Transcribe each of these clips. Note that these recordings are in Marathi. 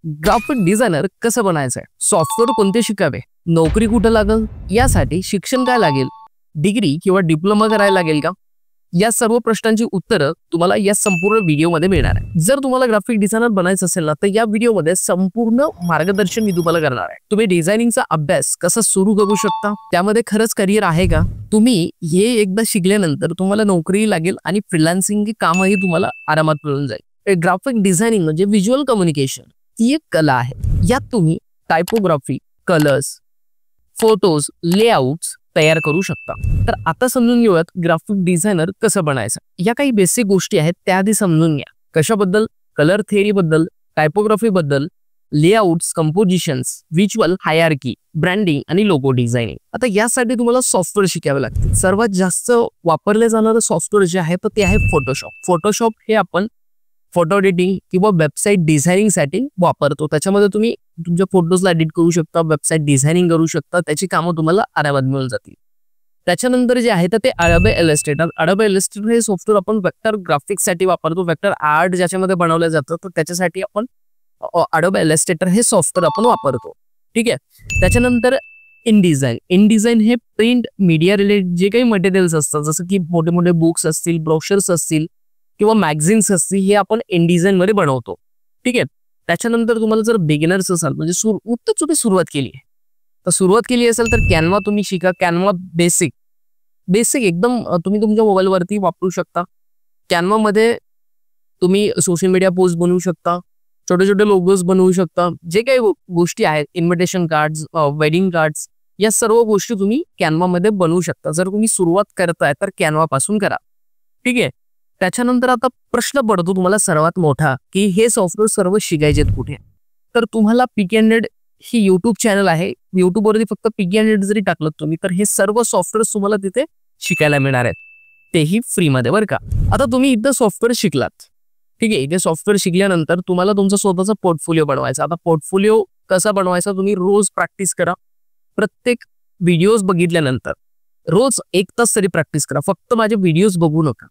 ग्राफिक डिझायनर कसं बनायचं आहे, सॉफ्टवेअर कोणते शिकावे, नोकरी कुठे लागेल, यासाठी शिक्षण काय लागेल, डिग्री किंवा डिप्लोमा करायला लागेल का, या सर्व प्रश्नांची उत्तरं तुम्हाला या संपूर्ण व्हिडिओमध्ये मिळणार आहे। जर तुम्हाला ग्राफिक डिझायनर बनायचं असेल ना तर या व्हिडिओमध्ये संपूर्ण मार्गदर्शन मी तुम्हाला करणार आहे। तुम्ही डिझायनिंगचा अभ्यास कसा सुरू करू शकता, त्यामध्ये खरंच करियर आहे का, तुम्ही हे एकदा शिकल्यानंतर तुम्हाला नोकरी लागेल आणि फ्रीलान्सिंग कामही तुम्हाला आरामात मिळून जाईल। ग्राफिक डिझायनिंग म्हणजे व्हिज्युअल कम्युनिकेशन ती एक कला आहे। यात तुम्ही टायपोग्राफी, कलर्स, फोटोज, लेआउट्स तयार करू शकता। तर आता समजून घेऊयात ग्राफिक डिझायनर कसं बनायचं। या काही बेसिक गोष्टी आहेत त्या आधी समजून घ्या। कशाबद्दल? कलर थेअरी बद्दल, टायपोग्राफी बद्दल, layouts, compositions, visual hierarchy, branding आणि लोगो डिझायनिंग। आता यासाठी तुम्हाला सॉफ्टवेअर शिकावे लागतील। सर्वात जास्त वापरले जाणारे सॉफ्टवेअर जे आहे ते आहे फोटोशॉप। फोटोशॉप हे आपण फोटो एडिटिंग किंवा वेबसाईट डिझायनिंगसाठी वापरतो। त्याच्यामध्ये तुम्ही तुमच्या फोटोजला एडिट करू शकता, वेबसाईट डिझायनिंग करू शकता, त्याची कामं तुम्हाला आरामात मिळून जातील। त्याच्यानंतर जे आहे ते अडोबे इलस्ट्रेटर। अडोबे इलस्ट्रेटर हे सॉफ्टवेअर आपण वेक्टर ग्राफिक्ससाठी वापरतो। वेक्टर आर्ट ज्याच्यामध्ये बनवलं जातं तर त्याच्यासाठी आपण अडोबे इलस्ट्रेटर हे सॉफ्टवेअर आपण वापरतो। ठीक आहे। त्याच्यानंतर इनडिझाइन हे प्रिंट मीडिया रिलेटेड जे काही मटेरियल्स असतात, जसं की मोठे मोठे बुक्स असतील, ब्रोशर्स असतील किंवा मॅगझिन्स असतील, हे आपण इनडिझाइन मध्ये बनवतो। ठीक आहे। त्याच्यानंतर तुम्हाला जर बिगिनर्स असाल, म्हणजे तुम्ही सुरुवात केली आहे, तर सुरुवात केली असेल तर कॅनवा तुम्ही शिका। कॅनवा बेसिक एकदम तुम्ही तुमच्या मोबाईलवरती वापरू शकता। कॅनवामध्ये तुम्ही सोशल मीडिया पोस्ट बनवू शकता, छोटे छोटे लोगोज बनवू शकता, जे काही गोष्टी आहेत, इन्व्हिटेशन कार्ड्स, वेडिंग कार्ड्स, या सर्व गोष्टी तुम्ही कॅनवामध्ये बनवू शकता। जर तुम्ही सुरुवात करताय तर कॅनवा पासून करा। ठीक आहे। त्याच्यानंतर आता प्रश्न पडतो तुम्हाला सर्वात मोठा, की हे सॉफ्टवेअर सर्व शिकायचेत कुठे? तर तुम्हाला पिक&एड ही युट्यूब चॅनल आहे। युट्यूबवरती फक्त पिक&एड जरी टाकलं तुम्ही तर हे सर्व सॉफ्टवेअर तुम्हाला तिथे शिकायला मिळणार आहेत, तेही फ्रीमध्ये बरं का। आता तुम्ही इथं सॉफ्टवेअर शिकलात, ठीक आहे, इथे सॉफ्टवेअर शिकल्यानंतर तुम्हाला तुमचा स्वतःचा पोर्टफोलिओ बनवायचा। आता पोर्टफोलिओ कसा बनवायचा, तुम्ही रोज प्रॅक्टिस करा। प्रत्येक व्हिडिओज बघितल्यानंतर रोज 1 तास तरी प्रॅक्टिस करा। फक्त माझे व्हिडिओज बघू नका।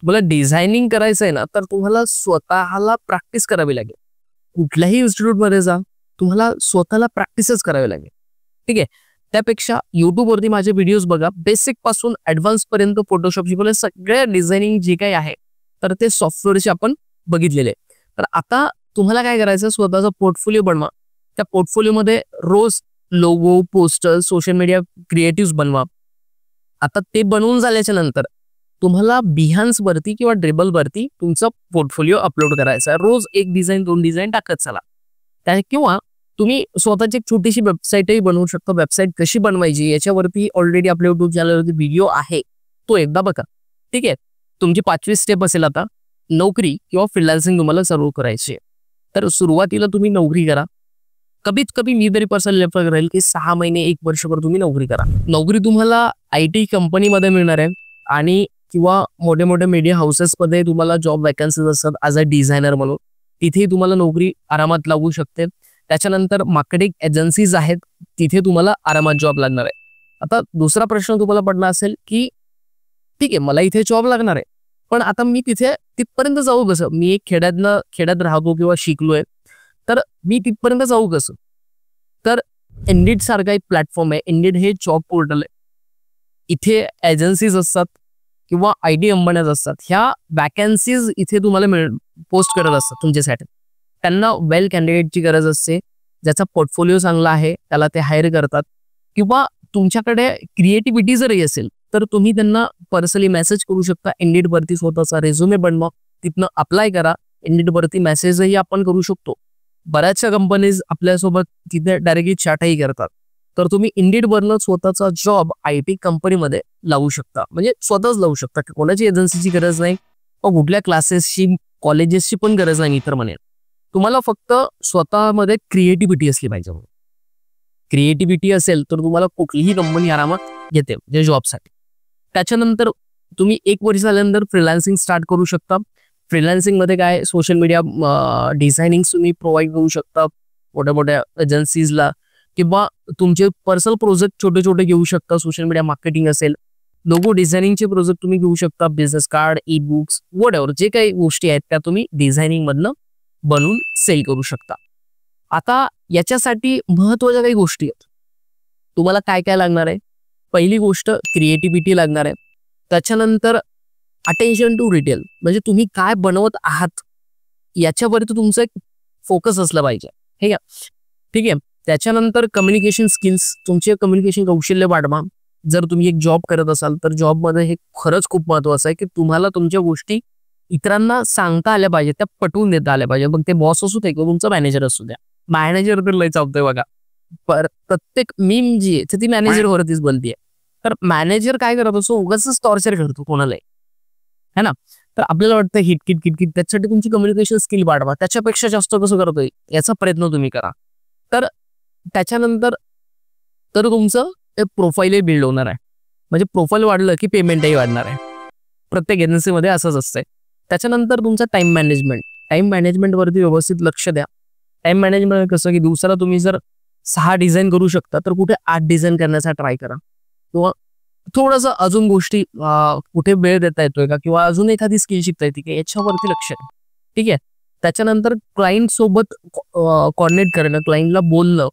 तुम्हाला डिझायनिंग करायचं आहे ना तर तुम्हाला स्वतःला प्रॅक्टिस करावी लागेल। कुठल्याही इन्स्टिट्यूटमध्ये जा, तुम्हाला स्वतःला प्रॅक्टिसच करावी लागेल। ठीक आहे। त्यापेक्षा युट्यूबवरती माझे व्हिडिओज बघा, बेसिक पासून ॲडव्हान्स पर्यंत फोटोशॉपची पण सगळ्या डिझायनिंग जे काही आहे तर ते सॉफ्टवेअरचे आपण बघितलेले। तर आता तुम्हाला काय करायचं, स्वतःचा पोर्टफोलिओ बनवा। त्या पोर्टफोलिओमध्ये रोज logo, poster, social media creatives बनवा। आता ते बनवून झाल्याच्या नंतर तुम्हाला बिहान्स वरती किंवा ड्रिबल वरती तुमचा पोर्टफोलिओ अपलोड करायचा। रोज 1 डिझाइन 2 डिझाइन टाकत चला। किंवा तुम्ही स्वतःची एक छोटीशी वेबसाईटही बनवू शकता। वेबसाईट कशी बनवायची याच्यावरती ऑलरेडी आपल्या युट्यूब चॅनलवरती व्हिडिओ आहे, तो एकदा बघा। ठीक आहे। तुमची 5वी स्टेप असेल आता नोकरी किंवा फ्रीलान्सिंग तुम्हाला चालू करायची आहे, तर सुरुवातीला तुम्ही नोकरी करा। कमीत कमी मी तरी पर्सनली रेफर करेल की 6 महिने 1 वर्षभर तुम्ही नोकरी करा। नोकरी तुम्हाला IT कंपनीमध्ये मिळणार आहे आणि किंवा मोठे मोठे मीडिया हाऊसेसमध्ये तुम्हाला जॉब वॅकन्सीज असतात ॲज अ डिझायनर म्हणून, तिथे तुम्हाला नोकरी आरामात लागू शकते। त्याच्यानंतर मार्केटिंग एजन्सीज आहेत, तिथे तुम्हाला आरामात जॉब लागणार आहे। आता दुसरा प्रश्न तुम्हाला पडला असेल की ठीक आहे, मला इथे जॉब लागणार आहे, पण आता मी तिथपर्यंत जाऊ कसं? मी एक खेड्यात राहतो किंवा शिकलोय, तर मी तिथपर्यंत जाऊ कसं? तर इंडिड सारखा एक प्लॅटफॉर्म आहे। इंडिड हे जॉब पोर्टल आहे। इथे एजन्सीज असतात किंवा IT कंपन्याज असतात, ह्या वॅकन्सीज इथे तुम्हाला पोस्ट करत असतात तुमच्यासाठी। त्यांना वेल कॅन्डिडेटची गरज असते, ज्याचा पोर्टफोलिओ चांगला आहे त्याला ते हायर करतात। किंवा तुमच्याकडे क्रिएटिव्हिटी जरी असेल तर तुम्ही त्यांना पर्सनली मेसेज करू शकता। इंडिडवरती स्वतःचा रेझ्युमे बनवा, तिथनं अप्लाय करा। इंडिडवरती मेसेजही आपण करू शकतो। बऱ्याचशा कंपनीज आपल्यासोबत तिथे डायरेक्टली चॅटही करतात, तर तुम्ही इंडिडवरनं स्वतःचा जॉब IT कंपनीमध्ये लावू शकता, म्हणजे स्वतःच लावू शकता। कोणाची एजन्सीची गरज नाही, कुठल्या क्लासेसची, कॉलेजेसची पण गरज नाही। मी तर म्हणेन तुम्हाला फक्त स्वतःमध्ये क्रिएटिव्हिटी असली पाहिजे। क्रिएटिव्हिटी असेल तर तुम्हाला कुठलीही कंपनी आरामात घेते म्हणजे जॉबसाठी। त्याच्यानंतर तुम्ही 1 वर्ष झाल्यानंतर फ्रीलान्सिंग स्टार्ट करू शकता। फ्रीलान्सिंगमध्ये काय, सोशल मीडिया डिझायनिंग तुम्ही प्रोव्हाइड करू शकता मोठ्या मोठ्या एजन्सीजला, किंवा तुमचे पर्सनल प्रोजेक्ट छोटे छोटे घेऊ शकता। सोशल मीडिया मार्केटिंग असेल, लोगो डिझायनिंगचे प्रोजेक्ट तुम्ही घेऊ शकता, बिझनेस कार्ड, ई-बुक्स, व्हॉटएव्हर जे काही गोष्टी आहेत त्या तुम्ही डिझायनिंग मधनं बनवून सेल करू शकता। आता याच्यासाठी महत्वाच्या काही गोष्टी आहेत. तुम्हाला काय काय लागणार आहे? पहिली गोष्ट क्रिएटिव्हिटी लागणार आहे. त्याच्यानंतर अटेन्शन टू डिटेल, म्हणजे तुम्ही काय बनवत आहात याच्यावरती तुमचं एक फोकस असलं पाहिजे. ठीक आहे. त्याच्यानंतर कम्युनिकेशन स्किल्स, तुमचे कम्युनिकेशन कौशल्य वाढवा. जर तुम्ही एक जॉब करत असाल तर जॉबमध्ये हे खरंच खूप महत्वाचं आहे की तुम्हाला तुमच्या गोष्टी इतरांना सांगता आल्या पाहिजे, त्या पटवून देता आल्या पाहिजे. मग ते बॉस असू दे किंवा तुमचा मॅनेजर असू द्या. मॅनेजर तर लय चावतोय बघा. प्रत्येक मीम जी आहे ती मॅनेजरवरतीच बनतीये. तर मॅनेजर काय करत असतो, उगाच टॉर्चर करतो कोणालाही, है ना. तर आपल्याला वाटतं हिटकिट किटकिट, त्याच्यासाठी तुमची कम्युनिकेशन स्किल वाढवा. त्याच्यापेक्षा जास्त कसं करतोय याचा प्रयत्न तुम्ही करा. तर त्याच्यानंतर तर तुमचं एक प्रोफाईलही बिल्ड होणार आहे. म्हणजे प्रोफाईल वाढलं की पेमेंटही वाढणार आहे. प्रत्येक एजन्सीमध्ये असंच असतंय. त्याच्यानंतर तुमचा टाइम मॅनेजमेंटवरती व्यवस्थित लक्ष द्या. टाइम मॅनेजमेंट कसं की दिवसाला तुम्ही जर 6 डिझाईन करू शकता तर कुठे 8 डिझाईन करण्याचा ट्राय करा. किंवा थोडंसं अजून गोष्टी कुठे वेळ देता येतोय का, किंवा अजून एखादी स्किल शिकता येते की याच्यावरती लक्ष द्या. ठीक आहे. त्याच्यानंतर क्लायंट सोबत कॉर्डिनेट करणं, क्लायंटला बोलणं,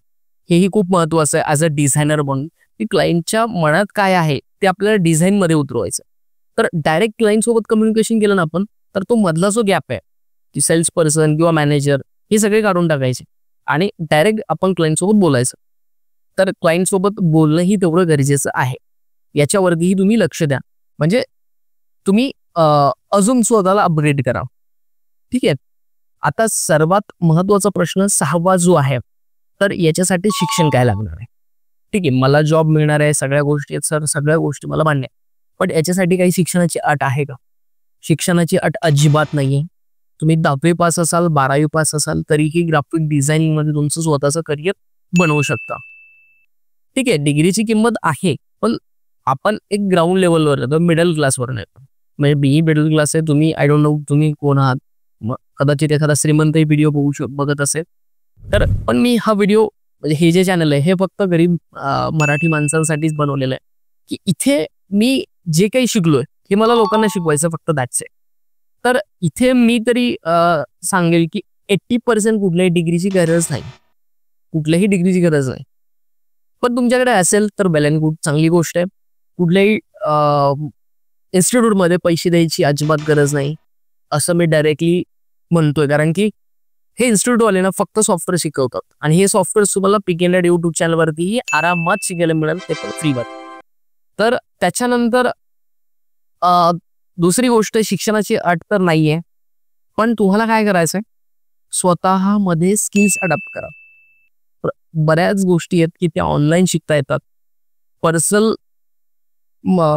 हेही खूप महत्वाचं आहे ॲज अ डिझायनर म्हणून, की क्लायंटच्या मनात काय आहे ते आपल्याला डिझाईनमध्ये उतरवायचं. तर डायरेक्ट क्लायंट सोबत कम्युनिकेशन केलं ना आपण, तर तो मधला जो गॅप आहे की सेल्स पर्सन किंवा मॅनेजर हे सगळे काढून टाकायचे आणि डायरेक्ट आपण क्लायंट सोबत बोलायचं. तर क्लायंट सोबत बोलणंही तेवढं गरजेचं आहे. याच्यावरतीही तुम्ही लक्ष द्या. म्हणजे तुम्ही अजून स्वतःला अपग्रेड करा. ठीक आहे. आता सर्वात महत्वाचा प्रश्न 6वा जो आहे, तर याच्यासाठी शिक्षण काय लागणार आहे. ठीक आहे, मला जॉब मिळणार आहे, सगळ्या गोष्टी आहेत सर, सगळ्या गोष्टी मला मान्य आहे. पण याच्यासाठी काही शिक्षणाची अट आहे का? शिक्षणाची अट अजिबात नाहीये. तुम्ही 10वी पास असाल, 12वी पास असाल तरीही ग्राफिक डिझायनिंगमध्ये तुमचं स्वतःचं करिअर बनवू शकता. ठीक आहे, डिग्रीची किंमत आहे, पण आपण एक ग्राउंड लेवलवर येतो, मिडल क्लासवर येतो. म्हणजे बीई मिडल क्लास आहे. तुम्ही आय डोंट नो तुम्ही कोण आहात. कदाचित एखादा श्रीमंतही व्हिडिओ बघत असेल. तर पण मी हा व्हिडिओ, म्हणजे हे जे चॅनल आहे हे फक्त गरीब मराठी माणसांसाठीच बनवलेलं आहे, की इथे मी जे काही शिकलोय हे मला लोकांना शिकवायचं, फक्त दॅट्स इट. तर इथे मी तरी सांगेल की 80% कुठल्याही डिग्रीची गरज नाही, कुठल्याही डिग्रीची गरज नाही. पण तुमच्याकडे असेल तर वेल अँड गुड, चांगली गोष्ट आहे. कुठल्याही इन्स्टिट्यूटमध्ये पैसे द्यायची अजिबात गरज नाही असं मी डायरेक्टली म्हणतोय. कारण की हे इन्स्टिट्यूटवाले ना फक्त सॉफ्टवेअर शिकवतात आणि हे सॉफ्टवेअर तुम्हाला पिकेंडेड यूट्यूब चॅनलवरतीही आरामात शिकायला मिळेल, ते पण फ्रीवर. तर त्याच्यानंतर दुसरी गोष्ट, शिक्षणाची अट तर नाहीये, पण तुम्हाला काय करायचंय, स्वतःमध्ये स्किल्स अडॉप्ट करा. बऱ्याच गोष्टी आहेत की त्या ऑनलाईन शिकता येतात. पर्सनल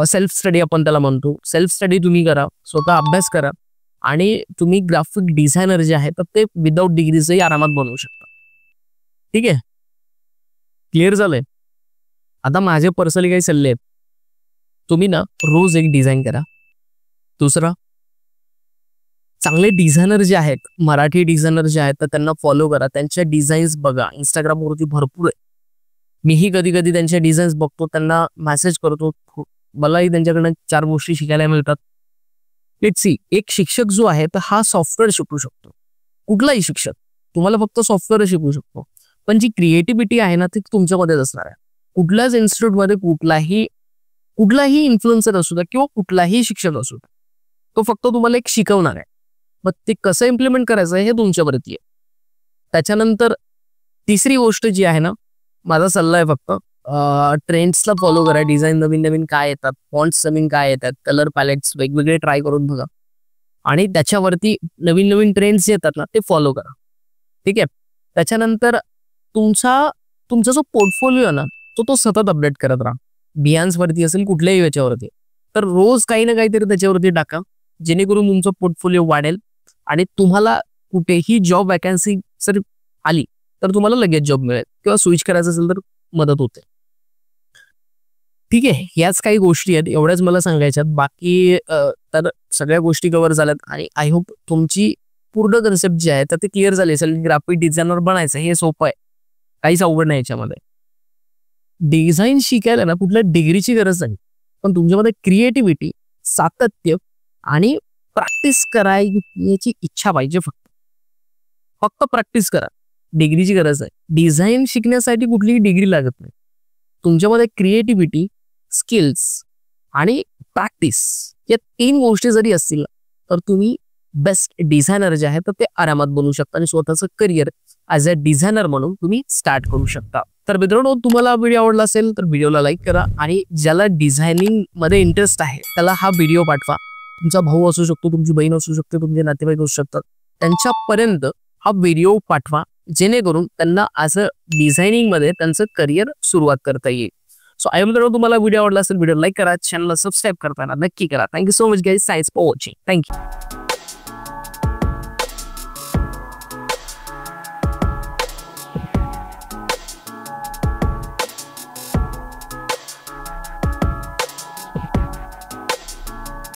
सेल्फ स्टडी आपण त्याला म्हणतो. सेल्फ स्टडी तुम्ही करा, स्वतः अभ्यास करा आणि तुम्ही ग्राफिक डिझायनर जे आहे तर ते विदाऊट डिग्रीजही आरामात बनवू शकता. ठीक आहे, क्लिअर झालंय. आता माझे पर्सनली काही सल्ले आहेत. तुम्ही ना रोज एक डिझाईन करा. दुसरा, चांगले डिझायनर जे आहेत, मराठी डिझायनर जे आहेत तर त्यांना फॉलो करा, त्यांच्या डिझाईन्स बघा. इंस्टाग्रामवरती भरपूर आहे. मीही कधी कधी त्यांच्या डिझाईन्स बघतो, त्यांना मेसेज करतो, मलाही त्यांच्याकडनं 4 गोष्टी शिकायला मिळतात. लेट्स सी, एक शिक्षक जो आहे तर हा सॉफ्टवेअर शिकू शकतो. कुठलाही शिक्षक तुम्हाला फक्त सॉफ्टवेअर शिकू शकतो, पण जी क्रिएटिव्हिटी आहे ना ती तुमच्यामध्येच असणार आहे. कुठल्याच इन्स्टिट्यूटमध्ये कुठलाही इन्फ्लुएन्सर असू द्या किंवा कुठलाही शिक्षक असू द्या, तो फक्त तुम्हाला एक शिकवणार आहे. मग ते कसं इम्प्लिमेंट करायचं हे तुमच्यावरती आहे. त्याच्यानंतर तिसरी गोष्ट जी आहे ना, माझा सल्ला आहे फक्त ट्रेंड्सला फॉलो करा. डिझाईन नवीन नवीन काय येतात, फॉन्ट्स नवीन काय येतात, कलर पॅलेट्स वेगवेगळे ट्राय करून बघा आणि त्याच्यावरती नवीन नवीन ट्रेंड्स येतात ना ते फॉलो करा. ठीक आहे. त्याच्यानंतर तुमचा जो पोर्टफोलिओ आहे ना तो सतत अपडेट करत राहा. बिहान्सवरती असेल, कुठल्याही याच्यावरती, तर रोज काही ना काहीतरी त्याच्यावरती टाका, जेणेकरून तुमचं पोर्टफोलिओ वाढेल आणि तुम्हाला कुठेही जॉब वॅकन्सी जर आली तर तुम्हाला लगेच जॉब मिळेल किंवा स्विच करायचं असेल तर मदत होते. ठीक आहे, याच काही गोष्टी आहेत, एवढ्याच मला सांगायच्यात. बाकी तर सगळ्या गोष्टी कव्हर झाल्यात आणि आय होप तुमची पूर्ण कन्सेप्ट जी आहे तर ते क्लिअर झाली असेल. ग्राफिक डिझायनर बनायचं हे सोपं आहे, काहीच अवघड नाही याच्यामध्ये. डिझाईन शिकायला ना कुठल्या डिग्रीची गरज नाही, पण तुमच्यामध्ये क्रिएटिव्हिटी, सातत्य आणि प्रॅक्टिस करायची इच्छा पाहिजे. फक्त प्रॅक्टिस करा. डिग्रीची गरज आहे. डिझाईन शिकण्यासाठी कुठलीही डिग्री लागत नाही. तुमच्यामध्ये क्रिएटिव्हिटी, स्किल्स आणि प्रॅक्टिस या 3 गोष्टी जरी असतील तर तुम्ही बेस्ट डिझायनर जे आहे तर ते आरामात बनवू शकता आणि स्वतःचं करिअर ॲज अ डिझायनर म्हणून तुम्ही स्टार्ट करू शकता. तर मित्रांनो, तुम्हाला व्हिडिओ आवडला असेल तर व्हिडिओला लाईक करा आणि ज्याला डिझायनिंग मध्ये इंटरेस्ट आहे त्याला हा व्हिडिओ पाठवा. तुमचा भाऊ असू शकतो, तुमची बहीण असू शकते, तुमचे नातेवाईक असू शकतात, त्यांच्यापर्यंत हा व्हिडिओ पाठवा जेणेकरून त्यांना ॲज अ डिझायनिंगमध्ये त्यांचं करिअर सुरुवात करता येईल. सो आय मित्रांनो, तुम्हाला व्हिडिओ आवडला असेल व्हिडिओ लाईक करा, चॅनलला सबस्क्राईब करताना नक्की करा. Thank you so much guys, thanks for watching. Thank you.